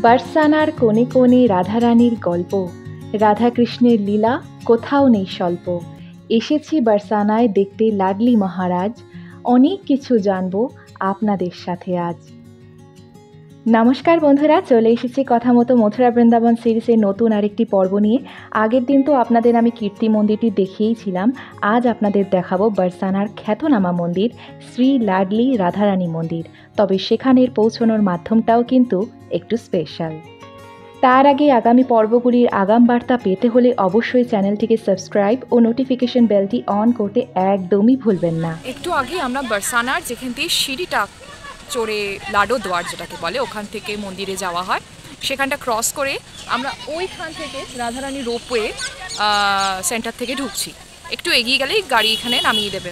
বার্সানার কোণে কোণে রাধারানীর গল্প, রাধাকৃষ্ণের লীলা কোথাও নেই স্বল্প। এসেছি বার্সানায় দেখতে লাডলি মহারাজ, অনেক কিছু জানবো আপনাদের সাথে আজ। নমস্কার বন্ধুরা, চলে এসেছি কথা মতো মথুরা বৃন্দাবন সিরিজের নতুন আরেকটি পর্ব নিয়ে। আগের দিন তো আপনাদের আমি কীর্তি মন্দিরটি দেখিয়েছিলাম, আজ আপনাদের দেখাবো বার্সানার খ্যাতনামা মন্দির শ্রী লাডলি রাধারানী মন্দির। তবে সেখানের পৌঁছানোর মাধ্যমটাও কিন্তু একটু স্পেশাল। তার আগে আগামী পর্বগুলির আগাম বার্তা পেতে হলে অবশ্যই চ্যানেলটিকে সাবস্ক্রাইব ও নোটিফিকেশন বেলটি অন করতে একদমই ভুলবেন না। একটু আগে আমরা বার্সানার যেখান থেকে সিঁড়িটা চড়ে লাডো দ্বার যেটাকে বলে ওখান থেকে মন্দিরে যাওয়া হয়, সেখানটা ক্রস করে আমরা ওইখান থেকে রাধারানী রোপওয়ে সেন্টার থেকে ঢুকছি। একটু এগিয়ে গেলেই গাড়ি এখানে নামিয়ে দেবে।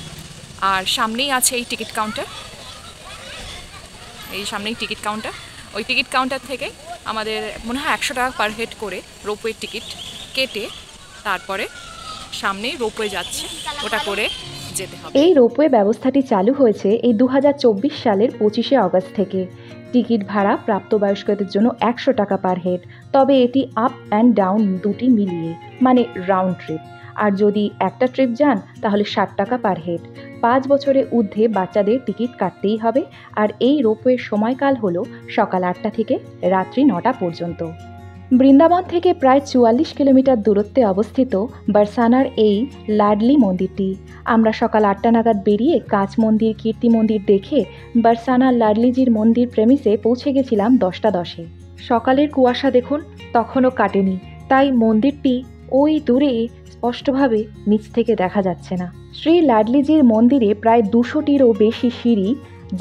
আর সামনেই আছে এই টিকিট কাউন্টার, এই সামনেই টিকিট কাউন্টার। ওই টিকিট কাউন্টার থেকে আমাদের মনে হয় 100 টাকা পার হেড করে রোপওয়ের টিকিট কেটে তারপরে সামনে রোপওয়ে যাচ্ছে, ওটা করে যেতে হবে। এই রোপওয়ে ব্যবস্থাটি চালু হয়েছে এই 2024 সালের 25শে অগস্ট থেকে। টিকিট ভাড়া প্রাপ্তবয়স্কদের জন্য 100 টাকা পার হেড, তবে এটি আপ অ্যান্ড ডাউন দুটি মিলিয়ে, মানে রাউন্ড ট্রিপ। আর যদি একটা ট্রিপ যান তাহলে 60 টাকা পার হেড। 5 বছরের ঊর্ধ্বে বাচ্চাদের টিকিট কাটতেই হবে। আর এই রোপওয়ের সময়কাল হলো সকাল 8টা থেকে রাত্রি 9টা পর্যন্ত। বৃন্দাবন থেকে প্রায় 44 কিলোমিটার দূরত্বে অবস্থিত বার্সানার এই লাডলি মন্দিরটি। আমরা সকাল 8টা নাগাদ বেরিয়ে কাচ মন্দির, কীর্তি মন্দির দেখে বার্সানার লাডলিজির মন্দির প্রেমিসে পৌঁছে গেছিলাম 10টা 10-এ। সকালের কুয়াশা দেখুন তখনও কাটেনি, তাই মন্দিরটি ওই দূরে স্পষ্টভাবে নিচ থেকে দেখা যাচ্ছে না। শ্রী লাডলিজির মন্দিরে প্রায় 200টিরও বেশি সিঁড়ি,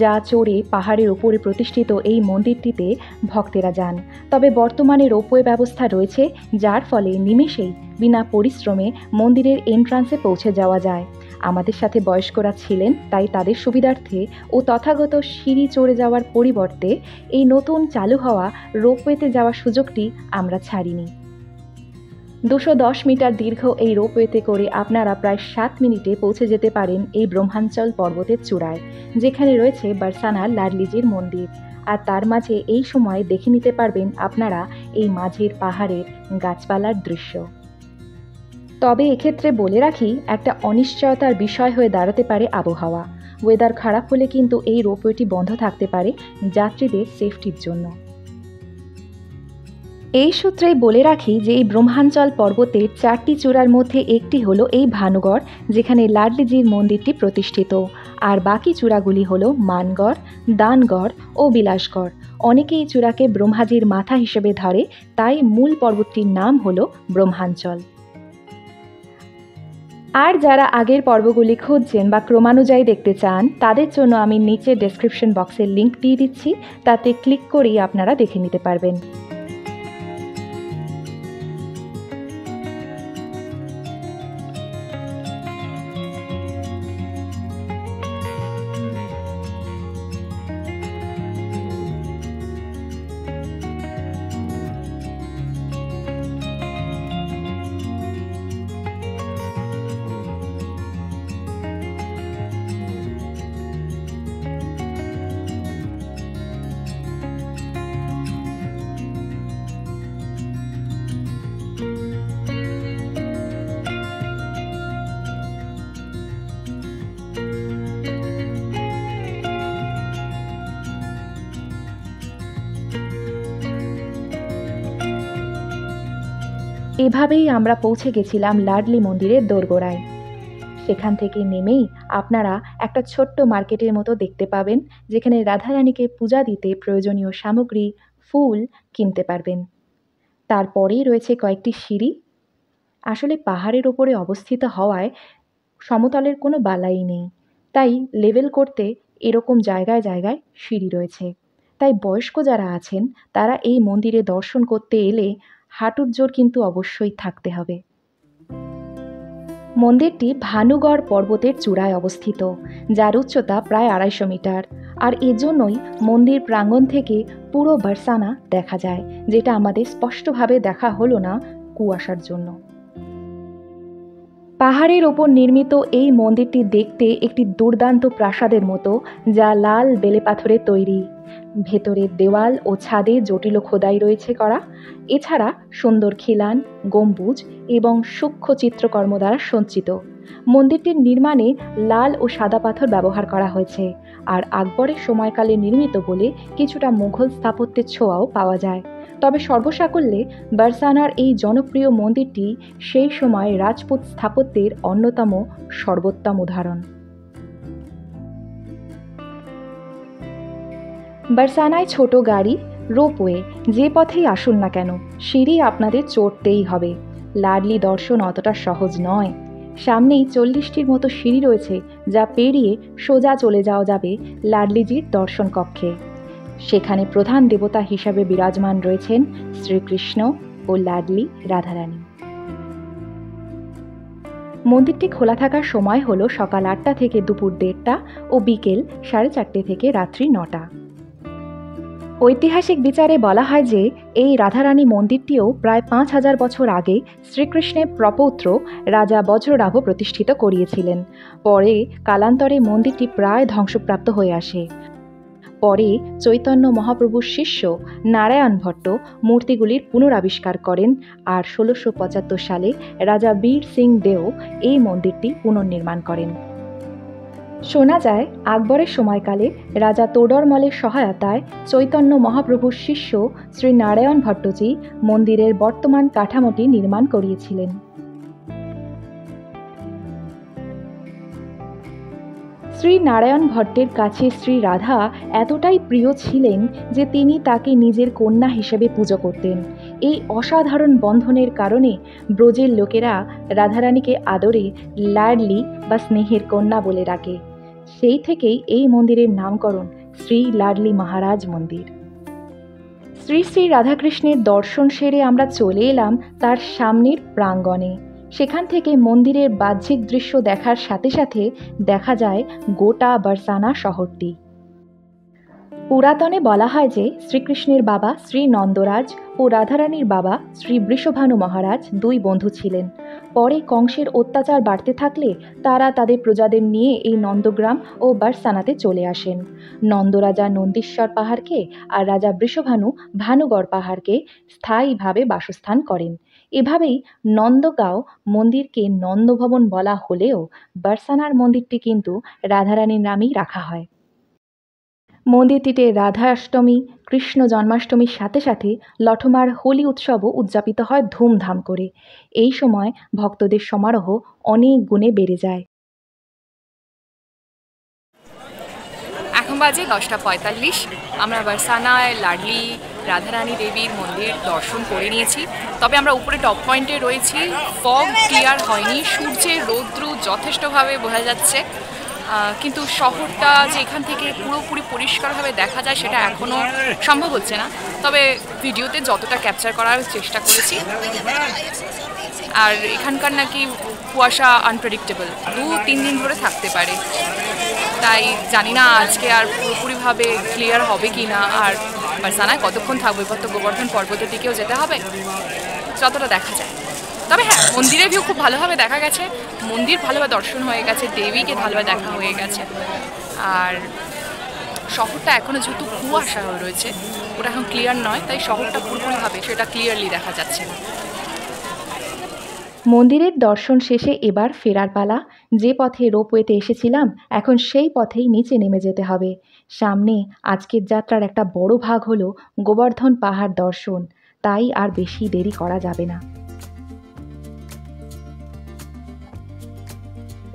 যা চড়ে পাহাড়ের ওপরে প্রতিষ্ঠিত এই মন্দিরটিতে ভক্তেরা যান। তবে বর্তমানে রোপওয়ে ব্যবস্থা রয়েছে, যার ফলে নিমেষেই বিনা পরিশ্রমে মন্দিরের এন্ট্রান্সে পৌঁছে যাওয়া যায়। আমাদের সাথে বয়স্করা ছিলেন, তাই তাদের সুবিধার্থে ও তথাগত সিঁড়ি চড়ে যাওয়ার পরিবর্তে এই নতুন চালু হওয়া রোপওয়েতে যাওয়ার সুযোগটি আমরা ছাড়িনি। 210 মিটার দীর্ঘ এই রোপওয়েতে করে আপনারা প্রায় 7 মিনিটে পৌঁছে যেতে পারেন এই ব্রহ্মাঞ্চল পর্বতের চূড়ায়, যেখানে রয়েছে বার্সানার লাডলিজির মন্দির। আর তার মাঝে এই সময় দেখে নিতে পারবেন আপনারা এই মাঝের পাহাড়ের গাছপালার দৃশ্য। তবে এক্ষেত্রে বলে রাখি, একটা অনিশ্চয়তার বিষয় হয়ে দাঁড়াতে পারে আবহাওয়া। ওয়েদার খারাপ হলে কিন্তু এই রোপওয়েটি বন্ধ থাকতে পারে যাত্রীদের সেফটির জন্য। এই সূত্রেই বলে রাখি যে এই ব্রহ্মাঞ্চল পর্বতের 4টি চূড়ার মধ্যে একটি হলো এই ভানুগড়, যেখানে লাডলিজির মন্দিরটি প্রতিষ্ঠিত। আর বাকি চূড়াগুলি হলো মানগড়, দানগড় ও বিলাসগড়। অনেকে এই চূড়াকে ব্রহ্মাজির মাথা হিসেবে ধরে, তাই মূল পর্বতটির নাম হলো ব্রহ্মাঞ্চল। আর যারা আগের পর্বগুলি খুঁজছেন বা ক্রমানুযায়ী দেখতে চান, তাদের জন্য আমি নিচে ডেসক্রিপশন বক্সের লিঙ্ক দিয়ে দিচ্ছি, তাতে ক্লিক করেই আপনারা দেখে নিতে পারবেন। এভাবেই আমরা পৌঁছে গেছিলাম লাডলি মন্দিরের দোরগোড়ায়। সেখান থেকে নেমেই আপনারা একটা ছোট্ট মার্কেটের মতো দেখতে পাবেন, যেখানে রাধারানীকে পূজা দিতে প্রয়োজনীয় সামগ্রী, ফুল কিনতে পারবেন। তারপরেই রয়েছে কয়েকটি সিঁড়ি। আসলে পাহাড়ের ওপরে অবস্থিত হওয়ায় সমতলের কোনো বালাই নেই, তাই লেভেল করতে এরকম জায়গায় জায়গায় সিঁড়ি রয়েছে। তাই বয়স্ক যারা আছেন তারা এই মন্দিরে দর্শন করতে এলে হাঁটুর জোর কিন্তু অবশ্যই থাকতে হবে। মন্দিরটি ভানুগড় পর্বতের চূড়ায় অবস্থিত, যার উচ্চতা প্রায় 250 মিটার। আর এজন্যই মন্দির প্রাঙ্গণ থেকে পুরো বার্সানা দেখা যায়, যেটা আমাদের স্পষ্টভাবে দেখা হলো না কুয়াশার জন্য। পাহাড়ের ওপর নির্মিত এই মন্দিরটি দেখতে একটি দুর্দান্ত প্রাসাদের মতো, যা লাল বেলে পাথরে তৈরি। ভেতরের দেওয়াল ও ছাদে জটিল খোদাই রয়েছে করা। এছাড়া সুন্দর খিলান, গম্বুজ এবং সূক্ষ্ম চিত্রকর্ম দ্বারা সজ্জিত। মন্দিরটির নির্মাণে লাল ও সাদা পাথর ব্যবহার করা হয়েছে, আর আকবরের সময়কালে নির্মিত বলে কিছুটা মুঘল স্থাপত্যের ছোঁয়াও পাওয়া যায়। তবে সর্বসাকুল্যে বারসানার এই জনপ্রিয় মন্দিরটি সেই সময় রাজপুত স্থাপত্যের অন্যতম সর্বোত্তম উদাহরণ। বারসানায় ছোট গাড়ি, রোপওয়ে, যে পথেই আসুন না কেন, সিঁড়ি আপনাদের চড়তেই হবে। লাডলি দর্শন অতটা সহজ নয়। সামনেই 40টির মতো সিঁড়ি রয়েছে, যা পেরিয়ে সোজা চলে যাওয়া যাবে লাডলিজির দর্শন কক্ষে। সেখানে প্রধান দেবতা হিসাবে বিরাজমান রয়েছেন শ্রীকৃষ্ণ ও লাডলি রাধারানী। মন্দিরটি খোলা থাকার সময় হলো সকাল 8টা থেকে দুপুর 1:30 ও বিকেল 4:30 থেকে রাত্রি 9টা। ঐতিহাসিক বিচারে বলা হয় যে এই রাধারানী মন্দিরটিও প্রায় 5000 বছর আগে শ্রীকৃষ্ণের প্রপৌত্র রাজা বজ্ররাভ প্রতিষ্ঠিত করিয়েছিলেন। পরে কালান্তরে মন্দিরটি প্রায় ধ্বংসপ্রাপ্ত হয়ে আসে। পরে চৈতন্য মহাপ্রভুর শিষ্য নারায়ণ ভট্ট মূর্তিগুলির পুনরাবিষ্কার করেন, আর 1675 সালে রাজা বীর সিং দেও এই মন্দিরটি পুনর্নির্মাণ করেন। শোনা যায় আকবরের সময়কালে রাজা তোডরমলের সহায়তায় চৈতন্য মহাপ্রভুর শিষ্য শ্রী নারায়ণ ভট্টজি মন্দিরের বর্তমান কাঠামোটি নির্মাণ করিয়েছিলেন। শ্রী নারায়ণ ভট্টের কাছে শ্রী রাধা এতটাই প্রিয় ছিলেন যে তিনি তাকে নিজের কন্যা হিসেবে পুজো করতেন। এই অসাধারণ বন্ধনের কারণে ব্রজের লোকেরা রাধারানীকে আদরে লাডলি বা স্নেহের কন্যা বলে ডাকে। সেই থেকেই এই মন্দিরের নামকরণ শ্রী লাডলি মহারাজ মন্দির। শ্রী শ্রী রাধাকৃষ্ণের দর্শন সেরে আমরা চলে এলাম তার সামনের প্রাঙ্গণে। সেখান থেকে মন্দিরের বাহ্যিক দৃশ্য দেখার সাথে সাথে দেখা যায় গোটা বারসানা শহরটি। পুরাতনে বলা হয় যে শ্রীকৃষ্ণের বাবা শ্রী নন্দরাজ ও রাধারানীর বাবা শ্রী বৃষভানু মহারাজ 2 বন্ধু ছিলেন। পরে কংসের অত্যাচার বাড়তে থাকলে তারা তাদের প্রজাদের নিয়ে এই নন্দগ্রাম ও বারসানাতে চলে আসেন। নন্দরাজা নন্দীশ্বর পাহাড়কে আর রাজা বৃষভানু ভানুগড় পাহাড়কে স্থায়ীভাবে বাসস্থান করেন। এভাবেই নন্দগাঁও মন্দিরকে নন্দভবন বলা হলেও বারসানার মন্দিরটি কিন্তু রাধারানীর নামেই রাখা হয়। মন্দিরটিতে রাধা অষ্টমী, কৃষ্ণ জন্মাষ্টমীর সাথে সাথে লঠমার হোলি উৎসবও উদযাপিত হয় ধুমধাম করে। এই সময় ভক্তদের সমারোহ অনেক গুণে বেড়ে যায়। এখন বাজে 10:45। আমরা বারসানায় লাডলি রাধারানী দেবীর মন্দির দর্শন করে নিয়েছি। তবে আমরা উপরে টপ পয়েন্টে রয়েছি। ফগ ক্লিয়ার হয়নি, সূর্যের রৌদ্র যথেষ্টভাবে বোঝা যাচ্ছে, কিন্তু শহরটা যে এখান থেকে পুরোপুরি পরিষ্কারভাবে দেখা যায় সেটা এখনও সম্ভব হচ্ছে না। তবে ভিডিওতে যতটা ক্যাপচার করার চেষ্টা করেছি। আর এখানকার নাকি কুয়াশা আনপ্রেডিক্টেবল, 2-3 দিন ধরে থাকতে পারে। তাই জানি না আজকে আর পুরোপুরিভাবে ক্লিয়ার হবে কি না, আর বারসানায় কতক্ষণ থাকবো। এবার তো গোবর্ধন পর্বতের দিকেও যেতে হবে, যতটা দেখা যায়। তবে হ্যাঁ, মন্দিরের ভিউ খুব ভালোভাবে দেখা গেছে, মন্দির ভালোভাবে দর্শন হয়ে গেছে, দেবীকে ভালোভাবে দেখা হয়ে গেছে। আর শহরটা এখনও যেহেতু কুয়াশা হয়ে রয়েছে, ওটা এখন ক্লিয়ার নয়, তাই শহরটা পুরোপুরিভাবে সেটা ক্লিয়ারলি দেখা যাচ্ছে না। মন্দিরের দর্শন শেষে এবার ফেরার পালা। যে পথে রোপওয়েতে এসেছিলাম এখন সেই পথেই নিচে নেমে যেতে হবে। সামনে আজকের যাত্রার একটা বড় ভাগ হলো গোবর্ধন পাহাড় দর্শন, তাই আর বেশি দেরি করা যাবে না।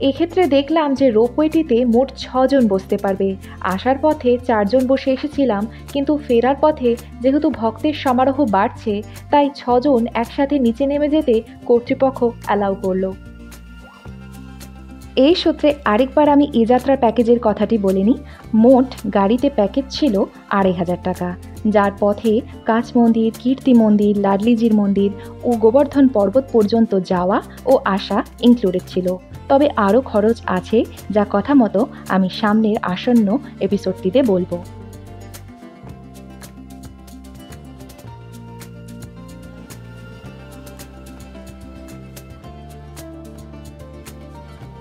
এক্ষেত্রে দেখলাম যে রোপওয়েটিতে মোট 6 জন বসতে পারবে। আসার পথে 4 জন বসে এসেছিলাম, কিন্তু ফেরার পথে যেহেতু ভক্তের সমারোহ বাড়ছে তাই 6 জন একসাথে নিচে নেমে যেতে কর্তৃপক্ষ অ্যালাউ করলো। এই সূত্রে আরেকবার আমি এ যাত্রার প্যাকেজের কথাটি বলে নিই। মোট গাড়িতে প্যাকেজ ছিল 2500 টাকা, যার পথে কাঁচ মন্দির, কীর্তি মন্দির, লাডলিজির মন্দির ও গোবর্ধন পর্বত পর্যন্ত যাওয়া ও আসা ইনক্লুডেড ছিল। তবে আরও খরচ আছে, যা কথা মতো আমি সামনের আসন্ন এপিসোডটিতে বলবো।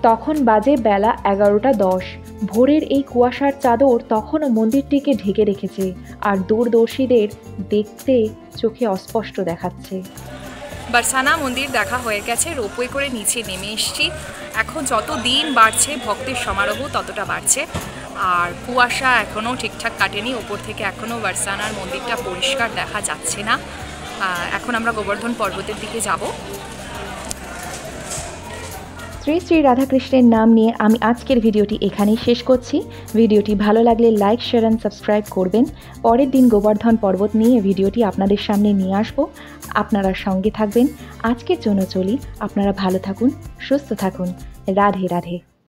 তখন বাজে বেলা 11:10। ভোরের এই কুয়াশার চাদর তখনও মন্দিরটিকে ঢেকে রেখেছে, আর দূরদর্শীদের দেখতে চোখে অস্পষ্ট দেখাচ্ছে। বারসানা মন্দির দেখা হয়ে গেছে, রোপওয়ে করে নিচে নেমে এসেছি। এখন যত দিন বাড়ছে ভক্তের সমারোহ ততটা বাড়ছে, আর কুয়াশা এখনও ঠিকঠাক কাটেনি। ওপর থেকে এখনও বারসানার মন্দিরটা পরিষ্কার দেখা যাচ্ছে না। এখন আমরা গোবর্ধন পর্বতের দিকে যাব। শ্রী শ্রী রাধাকৃষ্ণের নাম নিয়ে আমি আজকের ভিডিওটি এখানেই শেষ করছি। ভিডিওটি ভালো লাগলে লাইক, শেয়ার অ্যান্ড সাবস্ক্রাইব করবেন। পরের দিন গোবর্ধন পর্বত নিয়ে ভিডিওটি আপনাদের সামনে নিয়ে আসব। আপনারা সঙ্গে থাকবেন। আজকের জন্য চলি। আপনারা ভালো থাকুন, সুস্থ থাকুন। রাধে রাধে।